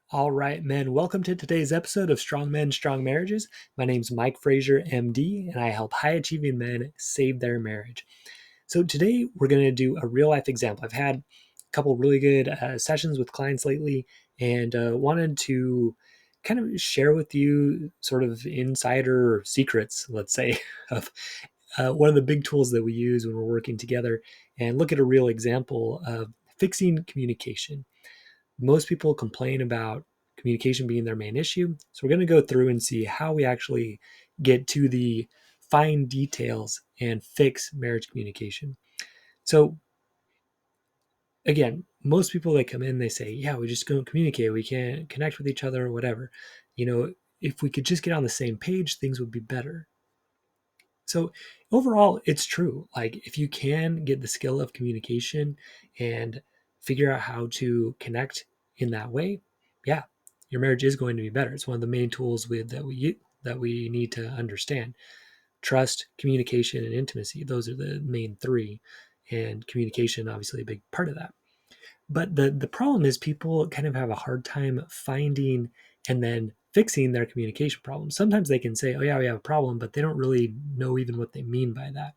All right, men, welcome to today's episode of Strong Men, Strong Marriages. My name's Mike Frazier, MD, and I help high achieving men save their marriage. So today we're going to do a real life example. I've had a couple really good sessions with clients lately and wanted to kind of share with you sort of insider secrets, let's say, of one of the big tools that we use when we're working together and look at a real example of fixing communication. Most people complain about communication being their main issue. So we're going to go through and see how we actually get to the fine details and fix marriage communication. So again, most people that come in, they say, yeah, we just don't communicate. We can't connect with each other or whatever. If we could just get on the same page, things would be better. So overall, it's true. Like if you can get the skill of communication and figure out how to connect in that way, yeah, your marriage is going to be better. It's one of the main tools that we need to understand. Trust, communication, and intimacy. Those are the main three, and communication obviously a big part of that. But the problem is people kind of have a hard time finding and then fixing their communication problems. Sometimes they can say, "Oh yeah, we have a problem," but they don't really know even what they mean by that.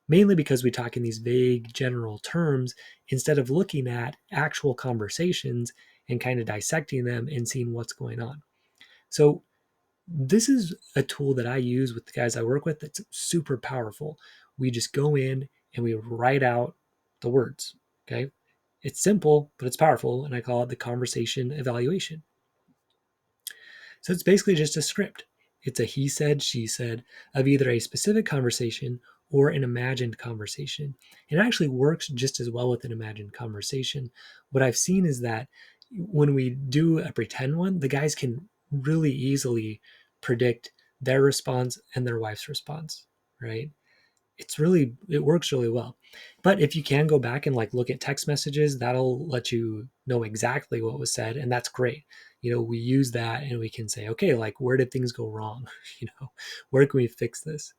Mainly because we talk in these vague general terms instead of looking at actual conversations and kind of dissecting them and seeing what's going on. So this is a tool that I use with the guys I work with that's super powerful. We just go in and we write out the words. Okay. It's simple, but it's powerful. And I call it the conversation evaluation. So it's basically just a script. It's a he said, she said of either a specific conversation or an imagined conversation. It actually works just as well with an imagined conversation. What I've seen is that when we do a pretend one, the guys can really easily predict their response and their wife's response, right? It works really well. But if you can go back and like look at text messages, that'll let you know exactly what was said, and that's great. We use that and we can say, okay, like where did things go wrong? Where can we fix this?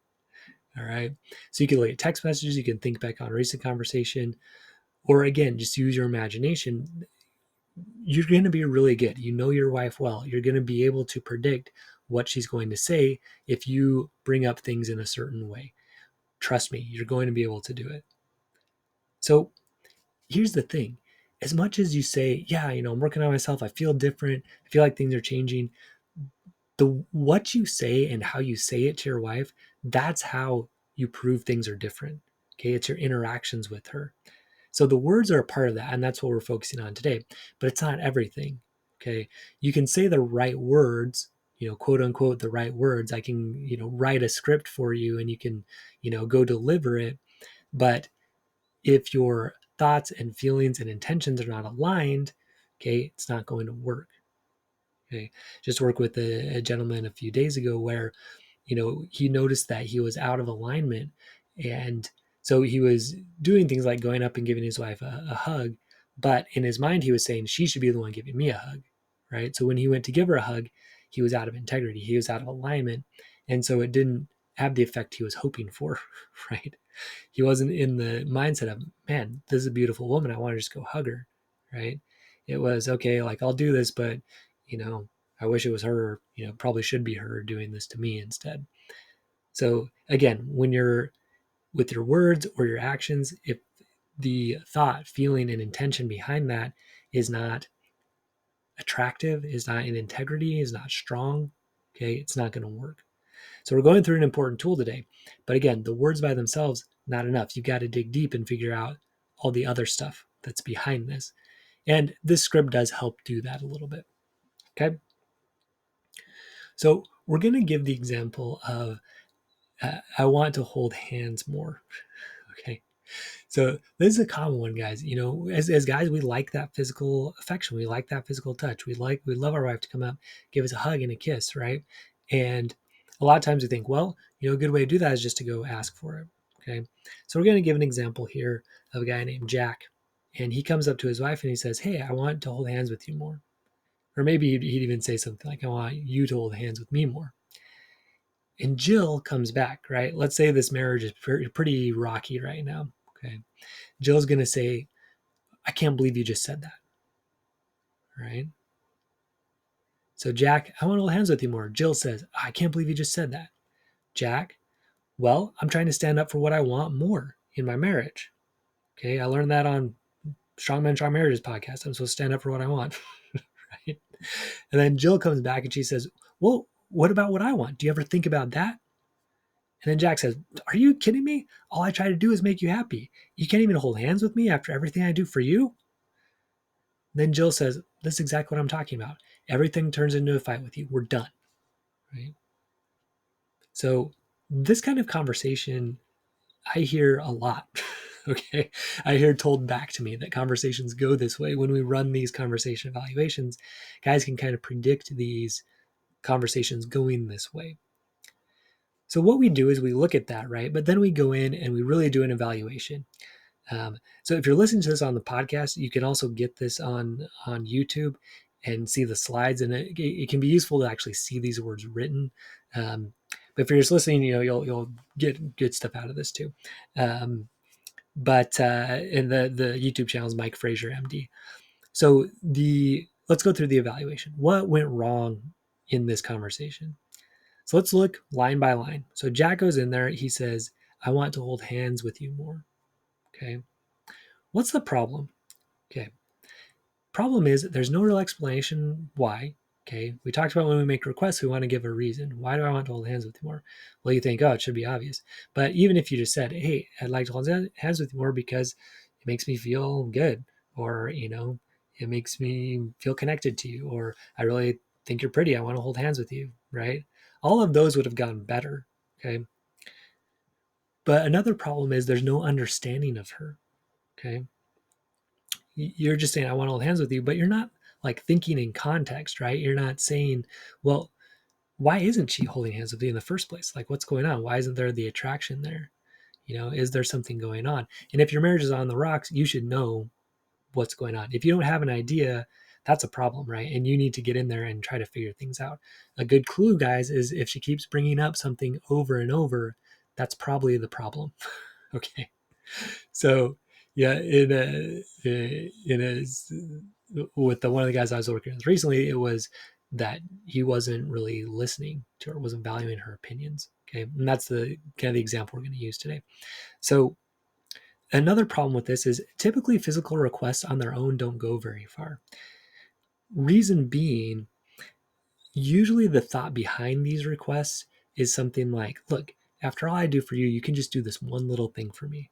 All right. So you can look at text messages, you can think back on a recent conversation, or again, just use your imagination. You're going to be really good. You know your wife well. You're going to be able to predict what she's going to say if you bring up things in a certain way. Trust me, you're going to be able to do it. So here's the thing. As much as you say, yeah, I'm working on myself, I feel different, I feel like things are changing, the what you say and how you say it to your wife, that's how you prove things are different. Okay, it's your interactions with her. So the words are a part of that, and that's what we're focusing on today. But it's not everything. Okay, you can say the right words, quote unquote, the right words. I can, write a script for you, and you can, go deliver it. But if your thoughts and feelings and intentions are not aligned, okay, it's not going to work. Okay, just worked with a gentleman a few days ago where, he noticed that he was out of alignment, and so he was doing things like going up and giving his wife a hug, but in his mind he was saying she should be the one giving me a hug, right? So when he went to give her a hug, he was out of integrity, he was out of alignment, and so it didn't have the effect he was hoping for, right? He wasn't in the mindset of, man, this is a beautiful woman, I want to just go hug her, right? It was, okay, like I'll do this, but you know I wish it was her, probably should be her doing this to me instead. So again, when you're with your words or your actions, if the thought, feeling, and intention behind that is not attractive, is not in integrity, is not strong, okay, it's not going to work. So we're going through an important tool today. But again, the words by themselves, not enough. You've got to dig deep and figure out all the other stuff that's behind this. And this script does help do that a little bit. Okay. So we're going to give the example of I want to hold hands more. Okay. So this is a common one, guys. As guys, we like that physical affection. We like that physical touch. We love our wife to come up, give us a hug and a kiss, right? And a lot of times we think, well, a good way to do that is just to go ask for it. Okay. So we're going to give an example here of a guy named Jack. And he comes up to his wife and he says, hey, I want to hold hands with you more. Or maybe he'd even say something like, I want you to hold hands with me more. And Jill comes back, right? Let's say this marriage is pretty rocky right now. Okay. Jill's going to say, I can't believe you just said that. Right. So Jack, I want to hold hands with you more. Jill says, I can't believe you just said that. Jack, well, I'm trying to stand up for what I want more in my marriage. Okay, I learned that on Strong Men, Strong Marriages podcast. I'm supposed to stand up for what I want. Right? And then Jill comes back and she says, well, what about what I want? Do you ever think about that? And then Jack says, are you kidding me? All I try to do is make you happy. You can't even hold hands with me after everything I do for you? Then Jill says, that's exactly what I'm talking about. Everything turns into a fight with you. We're done. Right? So this kind of conversation I hear a lot. Okay. I hear told back to me that conversations go this way. When we run these conversation evaluations, guys can kind of predict these conversations going this way. So what we do is we look at that, right? But then we go in and we really do an evaluation. So if you're listening to this on the podcast, you can also get this on YouTube and see the slides, and it can be useful to actually see these words written. But if you're just listening, you'll get good stuff out of this too. But in the YouTube channel is Mike Frazier MD. So let's go through the evaluation. What went wrong in this conversation? So let's look line by line. So Jack goes in there. He says, I want to hold hands with you more. Okay. What's the problem? Okay. Problem is there's no real explanation why. Okay. We talked about when we make requests, we want to give a reason. Why do I want to hold hands with you more? Well, you think, oh, it should be obvious. But even if you just said, hey, I'd like to hold hands with you more because it makes me feel good, or, it makes me feel connected to you, or I really think you're pretty. I want to hold hands with you, right? All of those would have gotten better. Okay. But another problem is there's no understanding of her. Okay. You're just saying, I want to hold hands with you, but you're not like thinking in context, right? You're not saying, well, why isn't she holding hands with you in the first place? Like, what's going on? Why isn't there the attraction there? Is there something going on? And if your marriage is on the rocks, you should know what's going on. If you don't have an idea, that's a problem, right? And you need to get in there and try to figure things out. A good clue, guys, is if she keeps bringing up something over and over, that's probably the problem. Okay. So yeah, with one of the guys I was working with recently, it was that he wasn't really listening to her, wasn't valuing her opinions. Okay. And that's the kind of the example we're going to use today. So another problem with this is typically physical requests on their own don't go very far. Reason being, usually the thought behind these requests is something like, look, after all I do for you, you can just do this one little thing for me.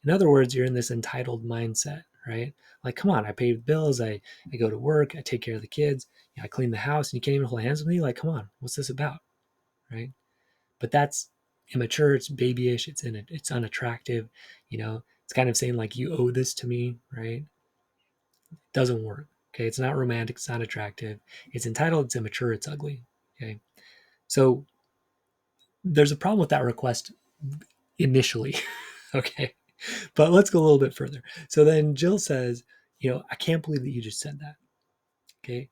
In other words, you're in this entitled mindset, right? Like, come on, I pay the bills, I go to work, I take care of the kids, I clean the house, and you can't even hold hands with me? Like, come on, what's this about, right? But that's immature, it's babyish, it's unattractive, it's kind of saying like, you owe this to me, right? It doesn't work, okay? It's not romantic, it's not attractive, it's entitled, it's immature, it's ugly, okay? So there's a problem with that request initially, okay? But let's go a little bit further. So then Jill says, I can't believe that you just said that. Okay.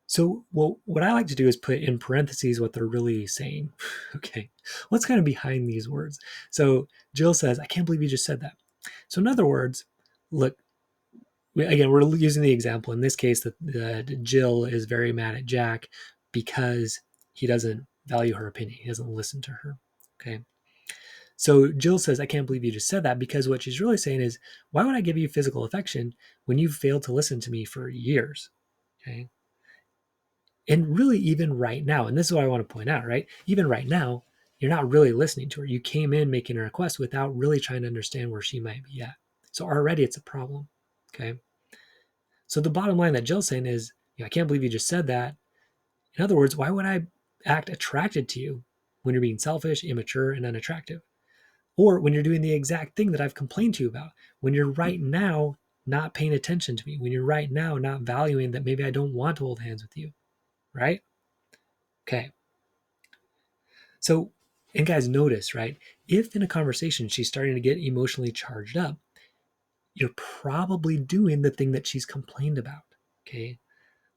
So, well, what I like to do is put in parentheses what they're really saying. Okay. What's kind of behind these words? So Jill says, I can't believe you just said that. So, in other words, look, again, we're using the example in this case that Jill is very mad at Jack because he doesn't value her opinion. He doesn't listen to her. Okay. So Jill says, I can't believe you just said that, because what she's really saying is, why would I give you physical affection when you've failed to listen to me for years? Okay. And really, even right now, and this is what I want to point out, right? Even right now, you're not really listening to her. You came in making a request without really trying to understand where she might be at. So already it's a problem. Okay. So the bottom line that Jill's saying is, I can't believe you just said that. In other words, why would I act attracted to you when you're being selfish, immature, and unattractive? Or when you're doing the exact thing that I've complained to you about, when you're right now not paying attention to me, when you're right now not valuing that maybe I don't want to hold hands with you, right? Okay. So, and guys, notice, right? If in a conversation she's starting to get emotionally charged up, you're probably doing the thing that she's complained about, okay?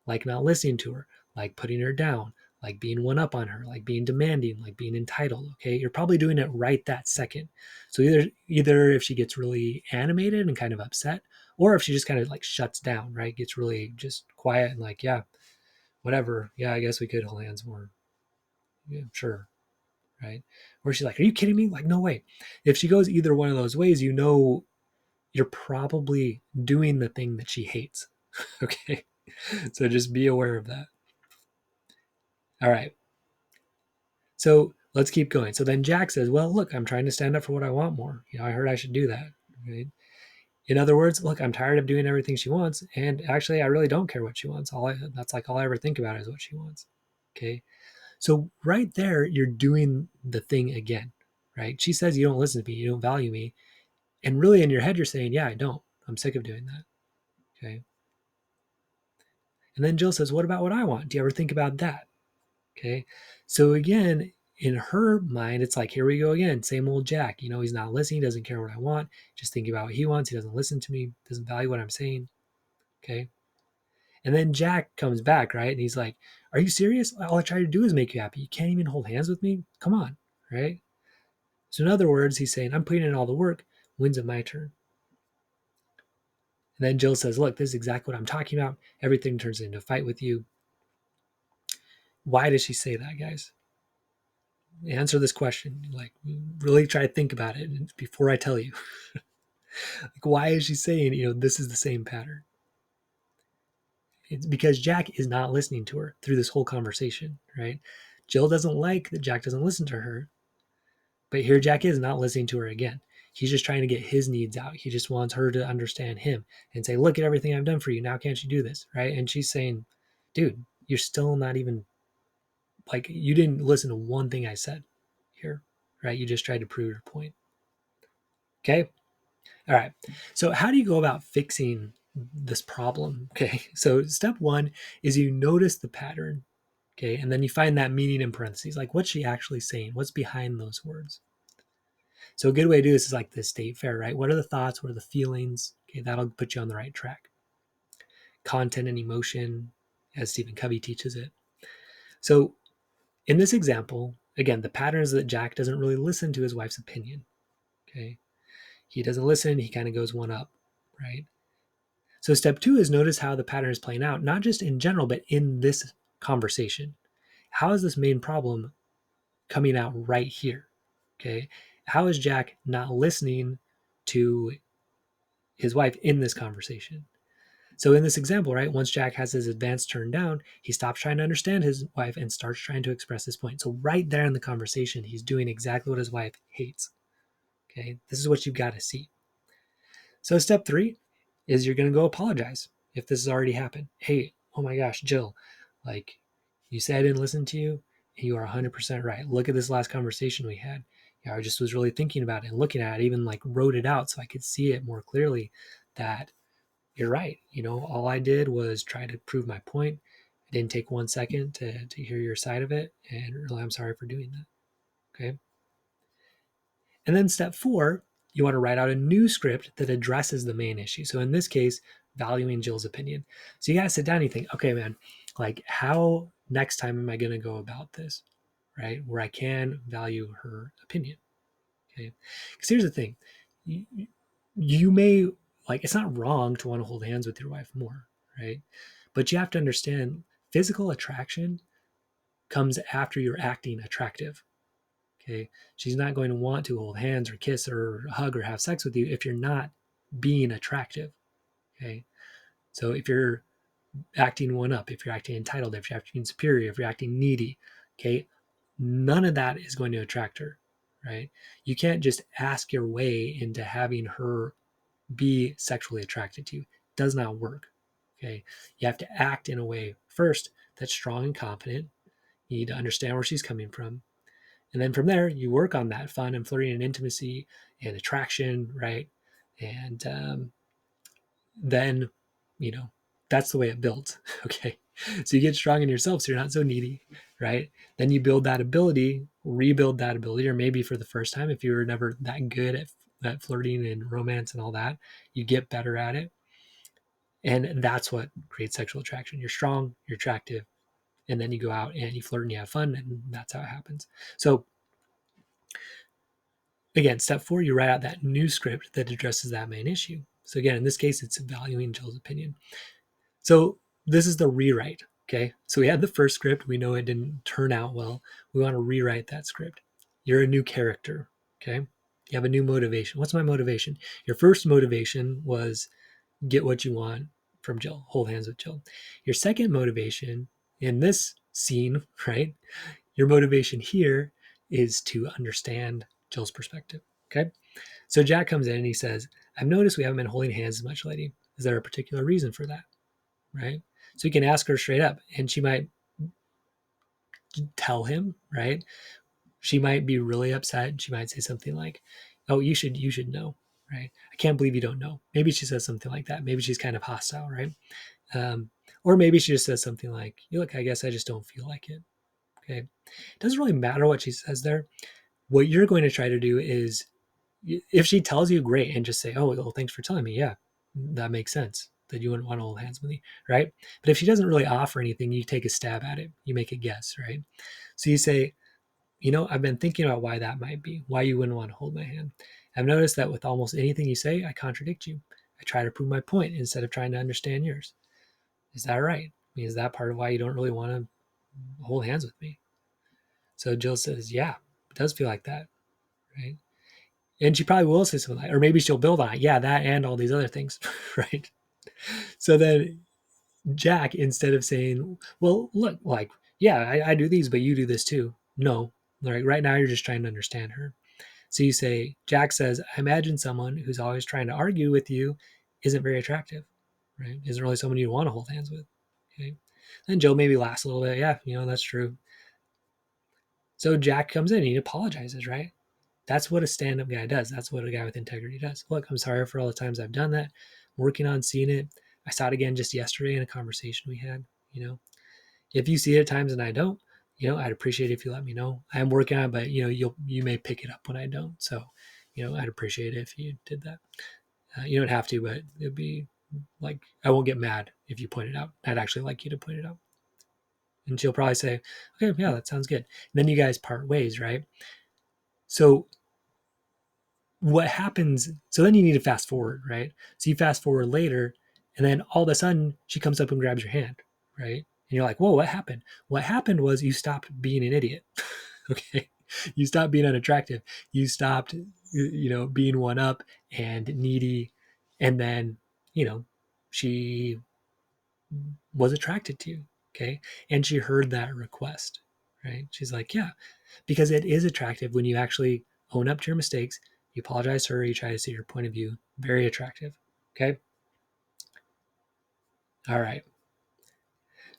Like not listening to her, like putting her down, like being one up on her, like being demanding, like being entitled. Okay. You're probably doing it right that second. So either if she gets really animated and kind of upset, or if she just kind of like shuts down, right? Gets really just quiet and like, yeah, whatever. Yeah, I guess we could hold hands more. Yeah, sure. Right. Or she's like, are you kidding me? Like, no way. If she goes either one of those ways, you're probably doing the thing that she hates. Okay. So just be aware of that. All right. So let's keep going. So then Jack says, well, look, I'm trying to stand up for what I want more. I heard I should do that. Right. In other words, look, I'm tired of doing everything she wants. And actually, I really don't care what she wants. That's like all I ever think about is what she wants. Okay. So right there, you're doing the thing again, right? She says, you don't listen to me. You don't value me. And really in your head, you're saying, yeah, I don't. I'm sick of doing that. Okay. And then Jill says, what about what I want? Do you ever think about that? Okay. So again, in her mind, it's like, here we go again. Same old Jack. He's not listening. He doesn't care what I want. Just thinking about what he wants. He doesn't listen to me. Doesn't value what I'm saying. Okay. And then Jack comes back, right? And he's like, are you serious? All I try to do is make you happy. You can't even hold hands with me? Come on. Right. So in other words, he's saying, I'm putting in all the work. When's it my turn? And then Jill says, look, this is exactly what I'm talking about. Everything turns into a fight with you. Why does she say that, guys? Answer this question. Like, really try to think about it before I tell you. Like, why is she saying, this is the same pattern? It's because Jack is not listening to her through this whole conversation, right? Jill doesn't like that Jack doesn't listen to her, but here Jack is not listening to her again. He's just trying to get his needs out. He just wants her to understand him and say, look at everything I've done for you. Now can't you do this, right? And she's saying, dude, you're still not even, like, you didn't listen to one thing I said here, right? You just tried to prove your point. Okay. All right. So how do you go about fixing this problem? Okay. So step one is you notice the pattern. Okay. And then you find that meaning in parentheses. Like, what's she actually saying? What's behind those words? So a good way to do this is like the state fair, right? What are the thoughts? What are the feelings? Okay. That'll put you on the right track. Content and emotion, as Stephen Covey teaches it. So in this example, again, the pattern is that Jack doesn't really listen to his wife's opinion. Okay. He doesn't listen. He kind of goes one up, right? So step two is notice how the pattern is playing out, not just in general, but in this conversation. How is this main problem coming out right here? Okay. How is Jack not listening to his wife in this conversation? So in this example, right, once Jack has his advance turned down, he stops trying to understand his wife and starts trying to express his point. So right there in the conversation, he's doing exactly what his wife hates. Okay. This is what you've got to see. So step three is you're going to go apologize if this has already happened. Hey, oh my gosh, Jill, like, you said I didn't listen to you. You are 100% right. Look at this last conversation we had. I just was really thinking about it and looking at it, even like wrote it out so I could see it more clearly that you're right. All I did was try to prove my point. I didn't take 1 second to hear your side of it. And really, I'm sorry for doing that. Okay. And then step four, you want to write out a new script that addresses the main issue. So in this case, valuing Jill's opinion. So you got to sit down and you think, okay, man, like, how next time am I going to go about this, right? Where I can value her opinion. Okay. Because here's the thing, you may, like, it's not wrong to want to hold hands with your wife more, right? But you have to understand physical attraction comes after you're acting attractive. Okay. She's not going to want to hold hands or kiss or hug or have sex with you if you're not being attractive. Okay. So if you're acting one up, if you're acting entitled, if you're acting superior, if you're acting needy, okay, none of that is going to attract her, right? You can't just ask your way into having her be sexually attracted to you. It does not work. Okay. You have to act in a way first that's strong and confident. You need to understand where she's coming from. And then from there, you work on that fun and flirting and intimacy and attraction, right? And then, you know, that's the way it builds. Okay. So you get strong in yourself so you're not so needy, right? Then you build that ability, rebuild that ability, or maybe for the first time, if you were never that good at flirting and romance and all that, you get better at it. And that's what creates sexual attraction. You're strong, you're attractive, and then you go out and you flirt and you have fun, and that's how it happens. So again, step four, you write out that new script that addresses that main issue. So again, in this case, it's valuing Jill's opinion. So this is the rewrite. Okay, so we had the first script. We know it didn't turn out well. We want to rewrite that script. You're a new character. Okay, you have a new motivation. What's my motivation? Your first motivation was get what you want from Jill, hold hands with Jill. Your second motivation in this scene, right? Your motivation here is to understand Jill's perspective. Okay, so Jack comes in and he says, I've noticed we haven't been holding hands as much lately. Is there a particular reason for that? Right? So you can ask her straight up, and she might tell him, right? She might be really upset. She might say something like, "Oh, you should know, right? I can't believe you don't know." Maybe she says something like that. Maybe she's kind of hostile, right? Um, or maybe she just says something like, "Look, I guess I just don't feel like it." Okay, it doesn't really matter what she says there. What you're going to try to do is, if she tells you, great, and just say, "Oh, well, thanks for telling me. Yeah, that makes sense that you wouldn't want to hold hands with me, right?" But if she doesn't really offer anything, you take a stab at it. You make a guess, right? So you say, I've been thinking about why that might be, why you wouldn't want to hold my hand. I've noticed that with almost anything you say, I contradict you. I try to prove my point instead of trying to understand yours. Is that right? I mean, is that part of why you don't really want to hold hands with me? So Jill says, yeah, it does feel like that, right? And she probably will say something like, or maybe she'll build on it. Yeah, that and all these other things, right? So then Jack, instead of saying, well, look, like, yeah, I do these, but you do this too. No, like right now you're just trying to understand her. So you say, Jack says, I imagine someone who's always trying to argue with you isn't very attractive, right? Isn't really someone you'd want to hold hands with. Okay. Then Joe maybe laughs a little bit. Yeah, that's true. So Jack comes in and he apologizes, right? That's what a stand up guy does. That's what a guy with integrity does. Look, I'm sorry for all the times I've done that. I'm working on seeing it. I saw it again just yesterday in a conversation we had. If you see it at times and I don't, I'd appreciate it if you let me know. I'm working on it, but you may pick it up when I don't. So, I'd appreciate it if you did that. You don't have to, but it'd be like, I won't get mad if you point it out. I'd actually like you to point it out. And she'll probably say, okay, yeah, that sounds good. And then you guys part ways, right? So what happens? So then you need to fast forward, right? So you fast forward later, and then all of a sudden she comes up and grabs your hand, right? And you're like, whoa, what happened? What happened was you stopped being an idiot. Okay. You stopped being unattractive. You stopped, being one up and needy. And then, she was attracted to you. Okay. And she heard that request, right? She's like, yeah, because it is attractive when you actually own up to your mistakes. You apologize to her. You try to see her point of view. Very attractive. Okay. All right.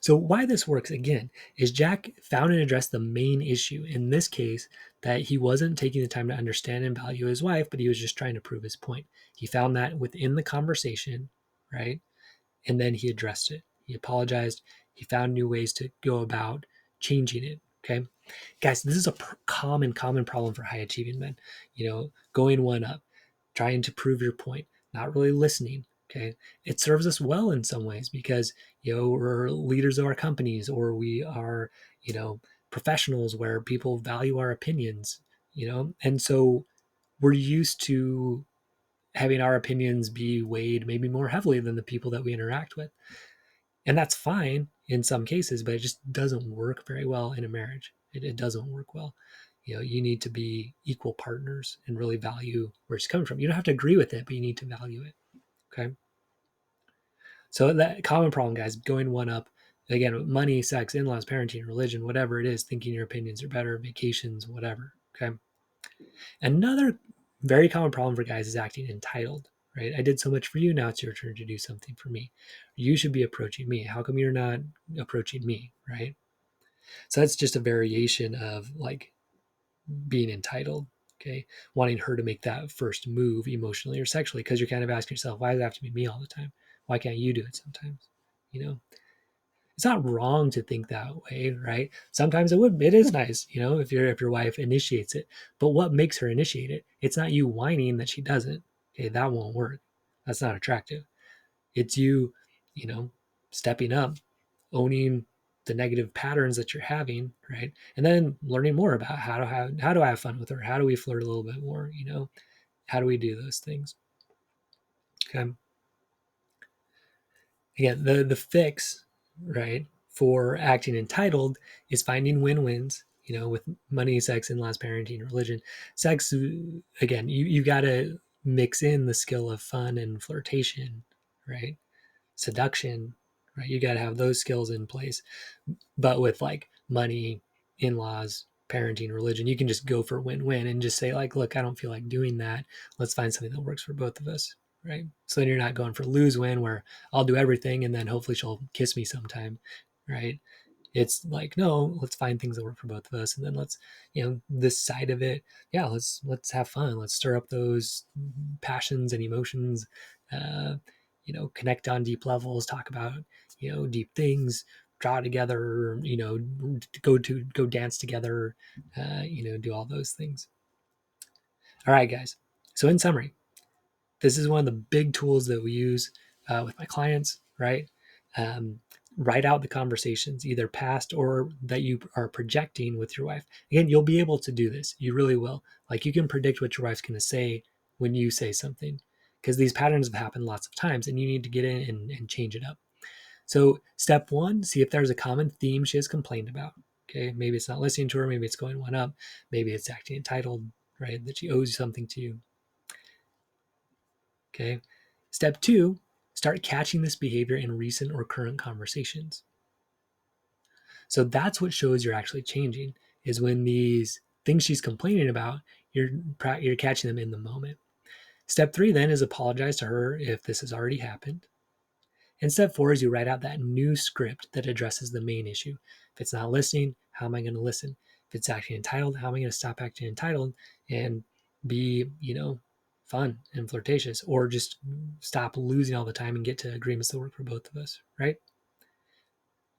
So why this works again is Jack found and addressed the main issue in this case, that he wasn't taking the time to understand and value his wife, but he was just trying to prove his point. He found that within the conversation, right? And then he addressed it. He apologized. He found new ways to go about changing it. Okay. Guys, this is a common problem for high achieving men. Going one up, trying to prove your point, not really listening. Okay. It serves us well in some ways because, we're leaders of our companies, or we are, professionals where people value our opinions, and so we're used to having our opinions be weighed maybe more heavily than the people that we interact with. And that's fine in some cases, but it just doesn't work very well in a marriage. It doesn't work well. You need to be equal partners and really value where it's coming from. You don't have to agree with it, but you need to value it. Okay. So that common problem, guys, going one up again, money, sex, in-laws, parenting, religion, whatever it is, thinking your opinions are better, vacations, whatever. Okay. Another very common problem for guys is acting entitled, right? I did so much for you. Now it's your turn to do something for me. You should be approaching me. How come you're not approaching me, right? So that's just a variation of like being entitled, okay? Wanting her to make that first move emotionally or sexually, because you're kind of asking yourself, why does it have to be me all the time? Why can't you do it sometimes? It's not wrong to think that way, right? Sometimes it is nice, if your wife initiates it. But what makes her initiate it? It's not you whining that she doesn't. Okay, that won't work. That's not attractive. It's you, you know, stepping up, owning the negative patterns that you're having, right? And then learning more about how do I have fun with her? How do we flirt a little bit more? How do we do those things? Okay. Again, the fix, right, for acting entitled is finding win-wins, with money, sex, in-laws, parenting, religion. Sex, again, you got to mix in the skill of fun and flirtation, right? Seduction, right? You got to have those skills in place. But with like money, in-laws, parenting, religion, you can just go for win-win and just say like, look, I don't feel like doing that. Let's find something that works for both of us, right? So then you're not going for lose-win where I'll do everything and then hopefully she'll kiss me sometime, right? It's like, no, let's find things that work for both of us, and then let's, this side of it, yeah, let's have fun. Let's stir up those passions and emotions. uh Connect on deep levels, talk about, deep things, draw together, go dance together, do all those things. All right, guys, so in summary, this is one of the big tools that we use with my clients, right? um, Write out the conversations, either past or that you are projecting with your wife. Again, you'll be able to do this, you really will. Like, you can predict what your wife's going to say when you say something, because these patterns have happened lots of times and you need to get in and change it up. So step one, see if there's a common theme she has complained about. Okay, maybe it's not listening to her, maybe it's going one up, maybe it's acting entitled, right? That she owes something to you. Okay. Step two, start catching this behavior in recent or current conversations. So that's what shows you're actually changing, is when these things she's complaining about, you're catching them in the moment. Step three then is apologize to her if this has already happened. And step four is you write out that new script that addresses the main issue. If it's not listening, how am I going to listen? If it's acting entitled, how am I going to stop acting entitled and be, fun and flirtatious, or just stop losing all the time and get to agreements that work for both of us, right?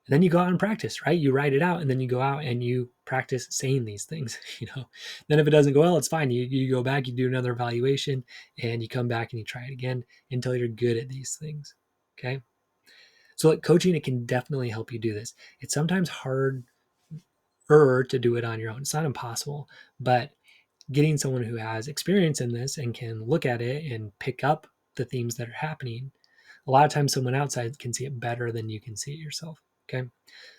And then you go out and practice, right? You write it out and then you go out and you practice saying these things, Then if it doesn't go well, it's fine. You go back, you do another evaluation, and you come back and you try it again until you're good at these things, okay? So like coaching, it can definitely help you do this. It's sometimes harder to do it on your own. It's not impossible, but getting someone who has experience in this and can look at it and pick up the themes that are happening, a lot of times someone outside can see it better than you can see it yourself. Okay.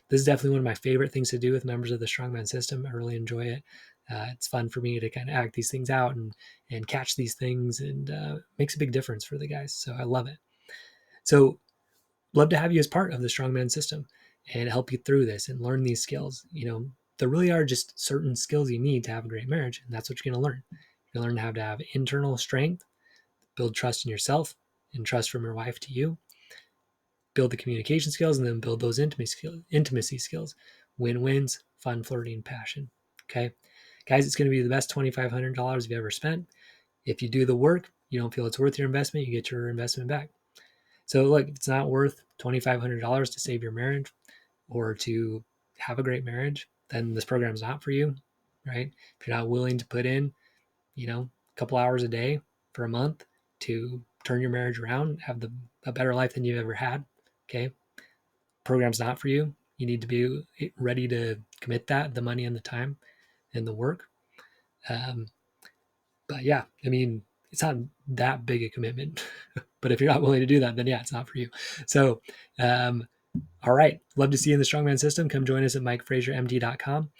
This is definitely one of my favorite things to do with members of the Strongman system. I really enjoy it. It's fun for me to kind of act these things out and catch these things, and makes a big difference for the guys. So I love it. So love to have you as part of the Strongman system and help you through this and learn these skills. There really are just certain skills you need to have a great marriage, and that's what you're going to learn. You're going to learn how to have internal strength, build trust in yourself and trust from your wife to you, build the communication skills, and then build those intimacy skills, win-wins, fun, flirting, passion. Okay, guys, it's going to be the best $2,500 you've ever spent. If you do the work, you don't feel it's worth your investment, you get your investment back. So look, it's not worth $2,500 to save your marriage or to have a great marriage, then this program is not for you, right? If you're not willing to put in, a couple hours a day for a month to turn your marriage around, have a better life than you've ever had, okay? Program's not for you. You need to be ready to commit the money and the time and the work. But yeah, I mean, it's not that big a commitment. But if you're not willing to do that, then yeah, it's not for you. So, all right. Love to see you in the Strongman system. Come join us at MikeFrazierMD.com.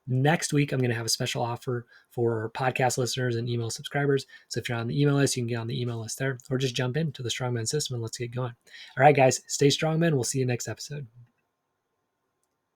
Next week, I'm going to have a special offer for podcast listeners and email subscribers. So if you're on the email list, you can get on the email list there, or just jump into the Strongman system and let's get going. All right, guys, stay strong, men. We'll see you next episode.